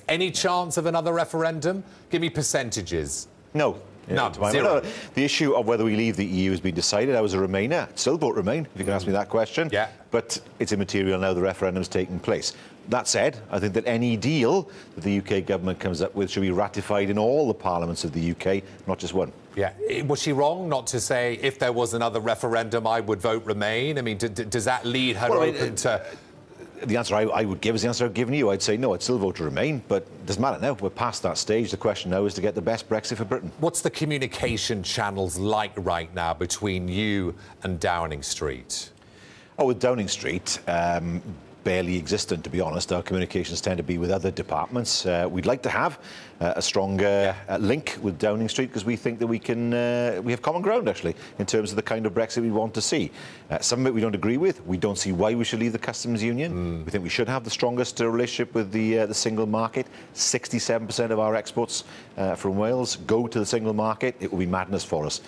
Any chance of another referendum? Give me percentages. No. No, zero. The issue of whether we leave the EU has been decided. I was a Remainer. I'd still vote Remain, if you can ask me that question. Yeah. But it's immaterial now the referendum's taking place. That said, I think that any deal that the UK government comes up with should be ratified in all the parliaments of the UK, not just one. Yeah. Was she wrong not to say, if there was another referendum, I would vote Remain? I mean, does that lead her open to... The answer I would give is the answer I've given you. I'd say no, I'd still vote to Remain, but it doesn't matter now. We're past that stage. The question now is to get the best Brexit for Britain. What's the communication channels like right now between you and Downing Street? Oh, with Downing Street, barely existent, to be honest. Our communications tend to be with other departments. We'd like to have a stronger link with Downing Street because we think that we have common ground, actually, in terms of the kind of Brexit we want to see. Some of it we don't agree with. We don't see why we should leave the customs union. We think we should have the strongest relationship with the single market. 67% of our exports from Wales go to the single market. It will be madness for us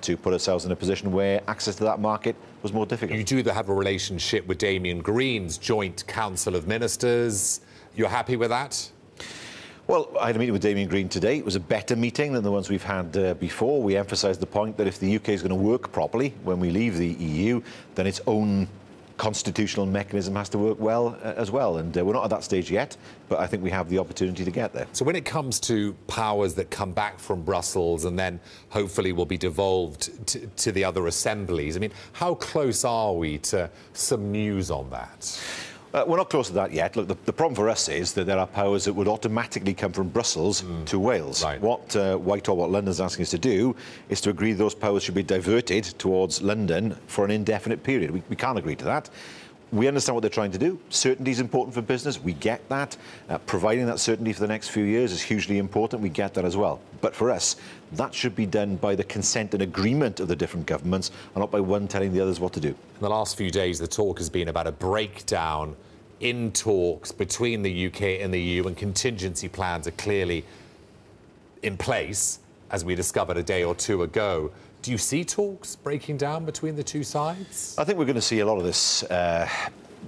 to put ourselves in a position where access to that market was more difficult. You do have a relationship with Damien Green's Joint Council of Ministers. You're happy with that? Well, I had a meeting with Damien Green today. It was a better meeting than the ones we've had before. We emphasised the point that if the UK is going to work properly when we leave the EU, then its own constitutional mechanism has to work well as well. And we're not at that stage yet, but I think we have the opportunity to get there. So when it comes to powers that come back from Brussels and then hopefully will be devolved to the other assemblies, I mean, how close are we to some news on that? We're not close to that yet. Look, the problem for us is that there are powers that would automatically come from Brussels to Wales. Right. What Whitehall, what London's asking us to do is to agree those powers should be diverted towards London for an indefinite period. We can't agree to that. We understand what they're trying to do. Certainty is important for business. We get that. Providing that certainty for the next few years is hugely important. We get that as well. But for us, that should be done by the consent and agreement of the different governments and not by one telling the others what to do. In the last few days, the talk has been about a breakdown in talks between the UK and the EU, and contingency plans are clearly in place, as we discovered a day or two ago. Do you see talks breaking down between the two sides? I think we're going to see a lot of this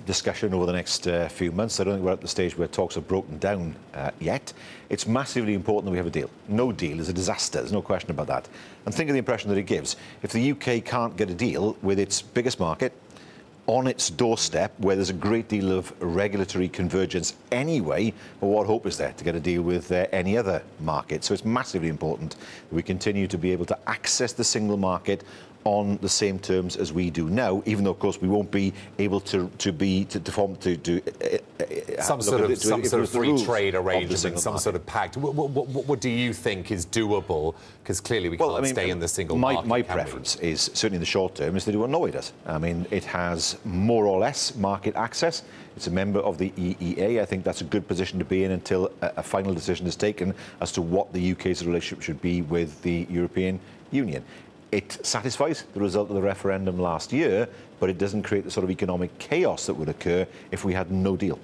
discussion over the next few months. I don't think we're at the stage where talks have broken down yet. It's massively important that we have a deal. No deal is a disaster. There's no question about that. And think of the impression that it gives. If the UK can't get a deal with its biggest market, on its doorstep, where there's a great deal of regulatory convergence anyway, well, what hope is there to get a deal with any other market? So it's massively important that we continue to be able to access the single market on the same terms as we do now, even though, of course, we won't be able to form some sort of free trade arrangement, some sort of pact. What do you think is doable? Because clearly we can't stay in the single market. My preference is, certainly in the short term, is to do what Norway does. I mean, it has more or less market access. It's a member of the EEA. I think that's a good position to be in until a final decision is taken as to what the UK's relationship should be with the European Union. It satisfies the result of the referendum last year, but it doesn't create the sort of economic chaos that would occur if we had no deal.